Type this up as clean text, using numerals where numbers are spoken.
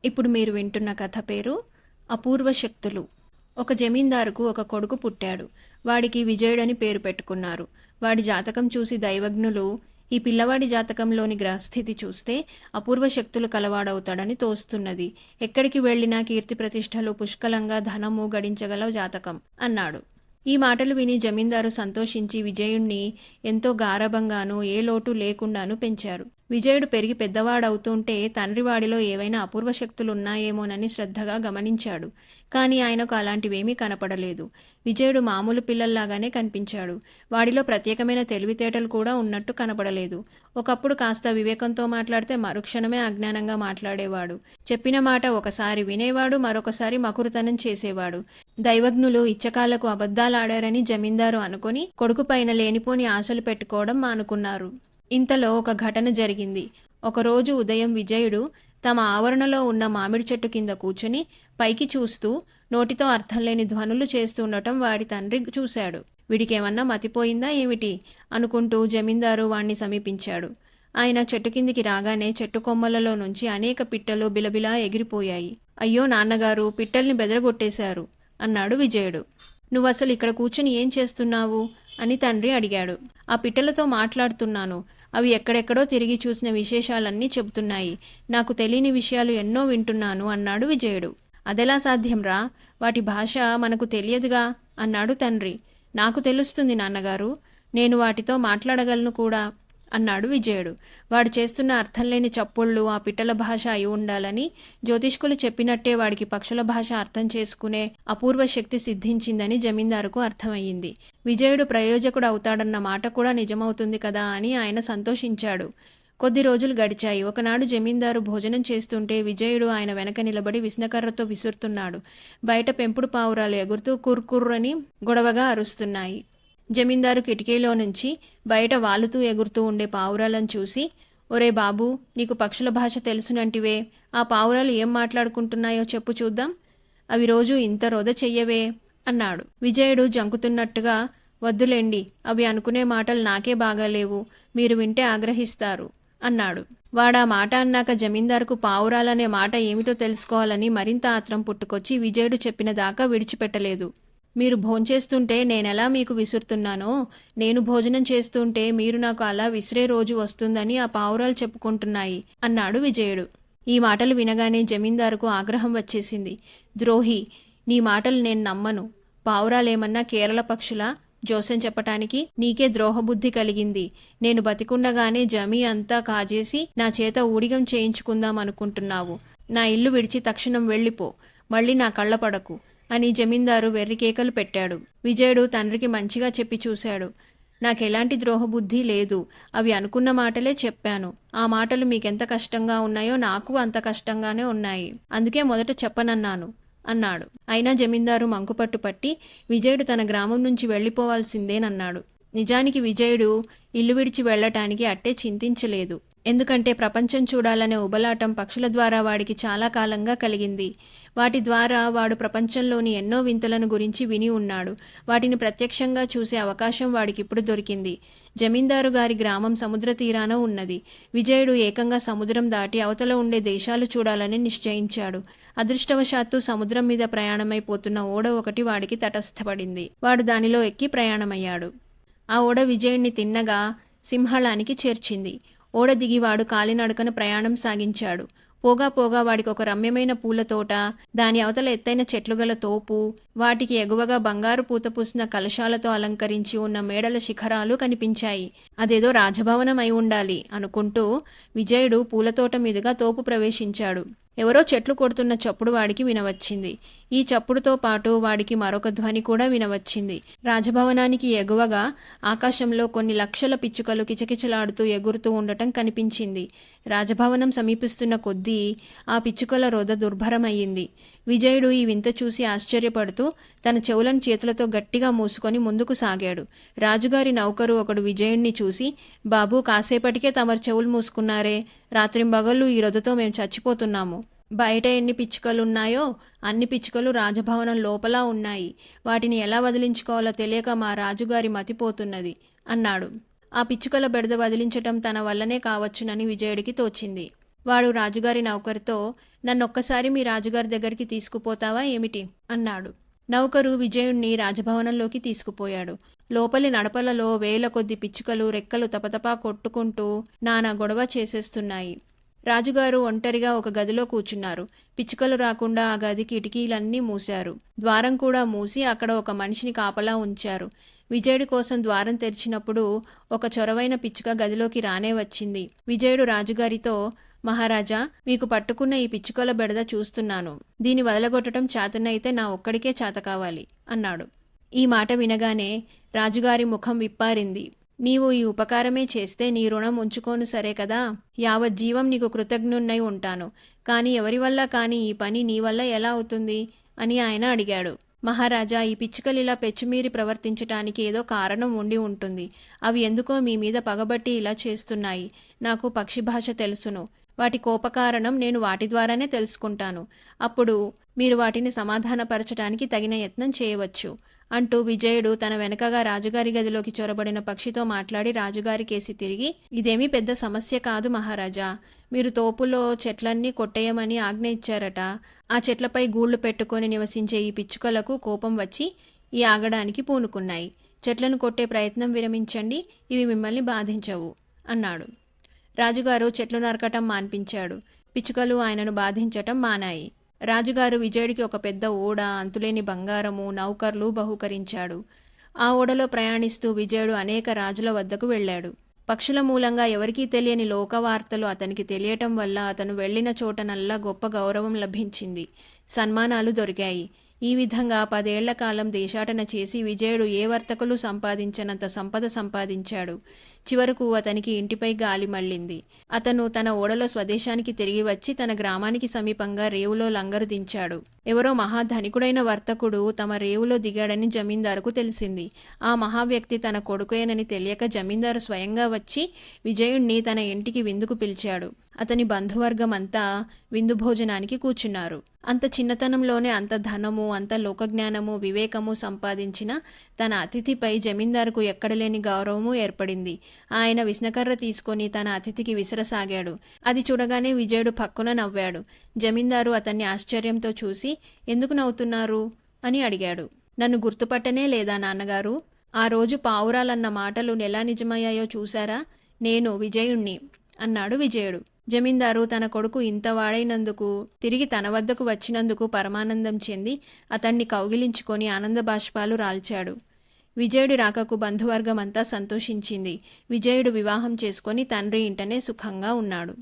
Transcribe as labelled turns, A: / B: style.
A: ఇప్పుడు మీరు వింటున్న కథ పేరు అపూర్వ శక్తులు. ఒక జమీందారుకు ఒక కొడుకు పుట్టాడు. వాడికి విజయుడని పేరు పెట్టుకున్నారు. వాడి జాతకం చూసి దైవజ్ఞులు ఈ పిల్లవాడి జాతకంలోని గ్రహస్థితి చూస్తే అపూర్వ శక్తులు కలవాడవుతాడని తోస్తున్నది. ఎక్కడికి వెళ్ళినా కీర్తి ప్రతిష్టలు, పుష్కలంగా ధనము గడించగల జాతకం అన్నాడు. ఈ మాటలు విని జమీందారు సంతోషించి విజయుణ్ణి ఎంతో గారభంగానూ ఏ లోటు లేకుండానూ పెంచారు. విజయుడు పెరిగి పెద్దవాడవుతుంటే తండ్రి వాడిలో ఏవైనా అపూర్వ శక్తులున్నాయేమోనని శ్రద్ధగా గమనించాడు. కానీ ఆయనకు అలాంటివేమీ కనపడలేదు. విజయుడు మామూలు పిల్లల్లాగానే కనిపించాడు. వాడిలో ప్రత్యేకమైన తెలివితేటలు కూడా ఉన్నట్టు కనపడలేదు. ఒకప్పుడు కాస్త వివేకంతో మాట్లాడితే మరుక్షణమే అజ్ఞానంగా మాట్లాడేవాడు. చెప్పిన మాట ఒకసారి వినేవాడు, మరొకసారి మకురుతనం చేసేవాడు. దైవజ్ఞులు ఇచ్చకాలకు అబద్ధాలాడారని జమీందారు అనుకుని కొడుకుపైన లేనిపోని ఆశలు పెట్టుకోవడం మానుకున్నారు. ఇంతలో ఒక ఘటన జరిగింది. ఒకరోజు ఉదయం విజయుడు తమ ఆవరణలో ఉన్న మామిడి చెట్టు కింద కూర్చుని పైకి చూస్తూ నోటితో అర్థంలేని ధ్వనులు చేస్తుండటం వాడి తండ్రి చూశాడు. వీడికేమన్నా మతిపోయిందా ఏమిటి అనుకుంటూ జమీందారు వాణ్ణి సమీపించాడు. ఆయన చెట్టు కిందికి రాగానే చెట్టు కొమ్మలలో నుంచి అనేక పిట్టలు బిలబిలా ఎగిరిపోయాయి. అయ్యో నాన్నగారు, పిట్టల్ని బెదరగొట్టేశారు అన్నాడు విజయుడు. నువ్వసలు ఇక్కడ కూర్చుని ఏం చేస్తున్నావు అని తండ్రి అడిగాడు. ఆ పిట్టలతో మాట్లాడుతున్నాను. అవి ఎక్కడెక్కడో తిరిగి చూసిన విశేషాలన్నీ చెబుతున్నాయి. నాకు తెలియని విషయాలు ఎన్నో వింటున్నాను అన్నాడు విజయుడు. అదెలా సాధ్యంరా? వాటి భాష మనకు తెలియదుగా అన్నాడు తండ్రి. నాకు తెలుస్తుంది నాన్నగారు, నేను వాటితో మాట్లాడగలను కూడా అన్నాడు విజయుడు. వాడు చేస్తున్న అర్థంలేని చప్పుళ్ళు ఆ పిట్టల భాష అయి ఉండాలని జ్యోతిష్కులు చెప్పినట్టే వాడికి పక్షుల భాష అర్థం చేసుకునే అపూర్వ శక్తి సిద్ధించిందని జమీందారుకు అర్థమయ్యింది. విజయుడు ప్రయోజకుడు అవుతాడన్న మాట కూడా నిజమవుతుంది కదా అని ఆయన సంతోషించాడు. కొద్ది రోజులు గడిచాయి. ఒకనాడు జమీందారు భోజనం చేస్తుంటే విజయుడు ఆయన వెనక నిలబడి విసనకర్రతో విసురుతున్నాడు. బయట పెంపుడు పావురాలు ఎగురుతూ కుర్కుర్రని గొడవగా అరుస్తున్నాయి. జమీందారు కిటికీలో నుంచి బయట వాలుతూ ఎగురుతూ ఉండే పావురాలను చూసి, ఒరే బాబూ, నీకు పక్షుల భాష తెలుసునంటివే, ఆ పావురాలు ఏం మాట్లాడుకుంటున్నాయో చెప్పు చూద్దాం. అవి రోజు ఇంత రొద చెయ్యవే అన్నాడు. విజయుడు జంకుతున్నట్టుగా, వద్దులేండి, అవి అనుకునే మాటలు నాకే బాగాలేవు, మీరు వింటే ఆగ్రహిస్తారు అన్నాడు. వాడా మాట అన్నాక జమీందారుకు పావురాలనే మాట ఏమిటో తెలుసుకోవాలని మరింత ఆత్రం పుట్టుకొచ్చి విజయుడు చెప్పిన దాకా విడిచిపెట్టలేదు. మీరు భోంచేస్తుంటే నేనెలా మీకు విసురుతున్నానో, నేను భోజనం చేస్తుంటే మీరు నాకు అలా విసిరే రోజు వస్తుందని ఆ పావురాలు చెప్పుకుంటున్నాయి అన్నాడు విజయుడు. ఈ మాటలు వినగానే జమీందారుకు ఆగ్రహం వచ్చేసింది. ద్రోహి, నీ మాటలు నేను నమ్మను. పావురాలేమన్నా కేరళ పక్షులా జోస్యం చెప్పటానికి? నీకే ద్రోహబుద్ధి కలిగింది. నేను బతికుండగానే జమీ అంతా కాజేసి నా చేత ఊడిగం చేయించుకుందాం అనుకుంటున్నావు. నా ఇల్లు విడిచి తక్షణం వెళ్ళిపో, మళ్ళీ నా కళ్ళపడకు అని జమీందారు వెర్రికేకలు పెట్టాడు. విజయుడు తండ్రికి మంచిగా చెప్పి చూశాడు. నాకెలాంటి ద్రోహబుద్ధి లేదు. అవి అనుకున్న మాటలే చెప్పాను. ఆ మాటలు మీకెంత కష్టంగా ఉన్నాయో నాకు అంత కష్టంగానే ఉన్నాయి. అందుకే మొదట చెప్పనన్నాను అన్నాడు. అయినా జమీందారు మంకుపట్టు పట్టి విజయుడు తన గ్రామం నుంచి వెళ్ళిపోవాల్సిందేనన్నాడు. నిజానికి విజయుడు ఇల్లు విడిచి వెళ్లటానికి అట్టే చింతించలేదు. ఎందుకంటే ప్రపంచం చూడాలనే ఉబలాటం పక్షుల ద్వారా వాడికి చాలా కాలంగా కలిగింది. వాటి ద్వారా వాడు ప్రపంచంలోని ఎన్నో వింతలను గురించి విని ఉన్నాడు. వాటిని ప్రత్యక్షంగా చూసే అవకాశం వాడికిప్పుడు దొరికింది. జమీందారు గారి గ్రామం సముద్ర తీరాన ఉన్నది. విజయుడు ఏకంగా సముద్రం దాటి అవతల ఉండే దేశాలు చూడాలని నిశ్చయించాడు. అదృష్టవశాత్తు సముద్రం మీద ప్రయాణమైపోతున్న ఓడ ఒకటి వాడికి తటస్థపడింది. వాడు దానిలో ఎక్కి ప్రయాణమయ్యాడు. ఆ ఓడ విజయుణ్ణి తిన్నగా సింహళానికి చేర్చింది. ఓడ దిగివాడు కాలినడకన ప్రయాణం సాగించాడు. పోగా పోగా వాడికి ఒక రమ్యమైన పూల తోట, దాని అవతల ఎత్తైన చెట్లుగల తోపు, వాటికి ఎగువగా బంగారు పూత పూసిన కలశాలతో అలంకరించి ఉన్న మేడల శిఖరాలు కనిపించాయి. అదేదో రాజభవనం అయి ఉండాలి అనుకుంటూ విజయుడు పూలతోట మీదుగా తోపు ప్రవేశించాడు. ఎవరో చెట్లు కొడుతున్న చప్పుడు వాడికి వినవచ్చింది. ఈ చప్పుడుతో పాటు వాడికి మరొక ధ్వని కూడా వినవచ్చింది. రాజభవనానికి ఎగువగా ఆకాశంలో కొన్ని లక్షల పిచ్చుకలు కిచకిచలాడుతూ ఎగురుతూ ఉండటం కనిపించింది. రాజభవనం సమీపిస్తున్న కొద్దీ ఆ పిచ్చుకల రొద దుర్భరమయ్యింది. విజయుడు ఈ వింత చూసి ఆశ్చర్యపడుతూ తన చెవులను చేతులతో గట్టిగా మూసుకొని ముందుకు సాగాడు. రాజుగారి నౌకరు ఒకడు విజయుణ్ణి చూసి, బాబూ, కాసేపటికే తమరు చెవులు మూసుకున్నారే, రాత్రింబగళ్ళు ఈ రొదతో మేము చచ్చిపోతున్నాము. బయట ఎన్ని పిచ్చుకలున్నాయో అన్ని పిచ్చుకలు రాజభవనం లోపల ఉన్నాయి. వాటిని ఎలా వదిలించుకోవాలో తెలియక మా రాజుగారి మతిపోతున్నది అన్నాడు. ఆ పిచ్చుకల బెడద వదిలించటం తన వల్లనే కావచ్చునని విజయుడికి తోచింది. వాడు రాజుగారి నౌకరుతో, నన్నొక్కసారి మీ రాజుగారి దగ్గరికి తీసుకుపోతావా ఏమిటి అన్నాడు. నౌకరు విజయుణ్ణి రాజభవనంలోకి తీసుకుపోయాడు. లోపలి నడపలలో వేల కొద్ది పిచ్చుకలు రెక్కలు తపతపా కొట్టుకుంటూ నానా గొడవ చేసేస్తున్నాయి. రాజుగారు ఒంటరిగా ఒక గదిలో కూర్చున్నారు. పిచ్చుకలు రాకుండా ఆ గది కిటికీలన్నీ మూశారు. ద్వారం కూడా మూసి అక్కడ ఒక మనిషిని కాపలా ఉంచారు. విజయుడి కోసం ద్వారం తెరిచినప్పుడు ఒక చొరవైన పిచ్చుక గదిలోకి రానే వచ్చింది. విజయుడు రాజుగారితో, మహారాజా, మీకు పట్టుకున్న ఈ పిచ్చుకల బెడద చూస్తున్నాను. దీన్ని వదలగొట్టడం చేతనైతే నా ఒక్కడికే చేత కావాలి అన్నాడు. ఈ మాట వినగానే రాజుగారి ముఖం విప్పారింది. నీవు ఈ ఉపకారమే చేస్తే నీ రుణం ఉంచుకోను సరే కదా, యావజ్జీవం నీకు కృతజ్ఞున్నై ఉంటాను. కానీ ఎవరి వల్ల కానీ ఈ పని నీ వల్ల ఎలా అవుతుంది అని ఆయన అడిగాడు. మహారాజా, ఈ పిచ్చుకలు ఇలా పెచ్చుమీరి ప్రవర్తించటానికి ఏదో కారణం ఉండి ఉంటుంది. అవి ఎందుకో మీ మీద పగబట్టి ఇలా చేస్తున్నాయి. నాకు పక్షి భాష తెలుసును. వాటి కోపకారణం నేను వాటి ద్వారానే తెలుసుకుంటాను. అప్పుడు మీరు వాటిని సమాధానపరచడానికి తగిన యత్నం చేయవచ్చు అంటూ విజయుడు తన వెనకగా రాజుగారి గదిలోకి చొరబడిన పక్షితో మాట్లాడి రాజుగారి కేసి తిరిగి, ఇదేమీ పెద్ద సమస్య కాదు మహారాజా. మీరు తోపులో చెట్లన్నీ కొట్టేయమని ఆజ్ఞ ఇచ్చారట. ఆ చెట్లపై గూళ్లు పెట్టుకొని నివసించే ఈ పిచ్చుకలకు కోపం వచ్చి ఈ ఆగడానికి పూనుకున్నాయి. చెట్లను కొట్టే ప్రయత్నం విరమించండి, ఇవి మిమ్మల్ని బాధించవు అన్నాడు. రాజుగారు చెట్లు నరకటం మాన్పించాడు. పిచ్చుకలు ఆయనను బాధించటం మానాయి. రాజుగారు విజయుడికి ఒక పెద్ద ఓడ, అంతులేని బంగారము, నౌకర్లు బహూకరించాడు. ఆ ఓడలో ప్రయాణిస్తూ విజయుడు అనేక రాజుల వద్దకు వెళ్ళాడు. పక్షుల మూలంగా ఎవరికీ తెలియని లోకవార్తలు అతనికి తెలియటం వల్ల అతను వెళ్లిన చోటనల్లా గొప్ప గౌరవం లభించింది. సన్మానాలు దొరికాయి. ఈ విధంగా 10 ఏళ్ల కాలం దేశాటన చేసి విజయుడు ఏ వర్తకులు సంపాదించనంత సంపద సంపాదించాడు. చివరకు అతనికి ఇంటిపై గాలి మళ్ళింది. అతను తన ఓడలో స్వదేశానికి తిరిగి వచ్చి తన గ్రామానికి సమీపంగా రేవులో లంగరు దించాడు. ఎవరో మహాధనికుడైన వర్తకుడు తమ రేవులో దిగాడని జమీందారుకు తెలిసింది. ఆ మహావ్యక్తి తన కొడుకేనని తెలియక జమీందారు స్వయంగా వచ్చి విజయుణ్ణి తన ఇంటికి విందుకు పిలిచాడు. అతని బంధువర్గం అంతా విందు భోజనానికి కూర్చున్నారు. అంత చిన్నతనంలోనే అంత ధనము, అంత లోకజ్ఞానము, వివేకము సంపాదించిన తన అతిథిపై జమీందారుకు ఎక్కడలేని గౌరవము ఏర్పడింది. ఆయన విసనకర్ర తీసుకొని తన అతిథికి విసరసాగాడు. అది చూడగానే విజయుడు పక్కున నవ్వాడు. జమీందారు అతన్ని ఆశ్చర్యంతో చూసి, ఎందుకు నవ్వుతున్నారు అని అడిగాడు. నన్ను గుర్తుపట్టనే లేదా నాన్నగారు? ఆ రోజు పావురాలన్న మాటలు ఎలా నిజమయ్యాయో చూశారా? నేను విజయుణ్ణి అన్నాడు విజయుడు. జమీందారు తన కొడుకు ఇంత వాడైనందుకు, తిరిగి తన వద్దకు వచ్చినందుకు పరమానందం చెంది అతన్ని కౌగిలించుకొని ఆనంద బాష్పాలు రాల్చాడు. విజయుడి రాకకు బంధువర్గం అంతా సంతోషించింది. విజయుడు వివాహం చేసుకొని తండ్రి ఇంటనే సుఖంగా ఉన్నాడు.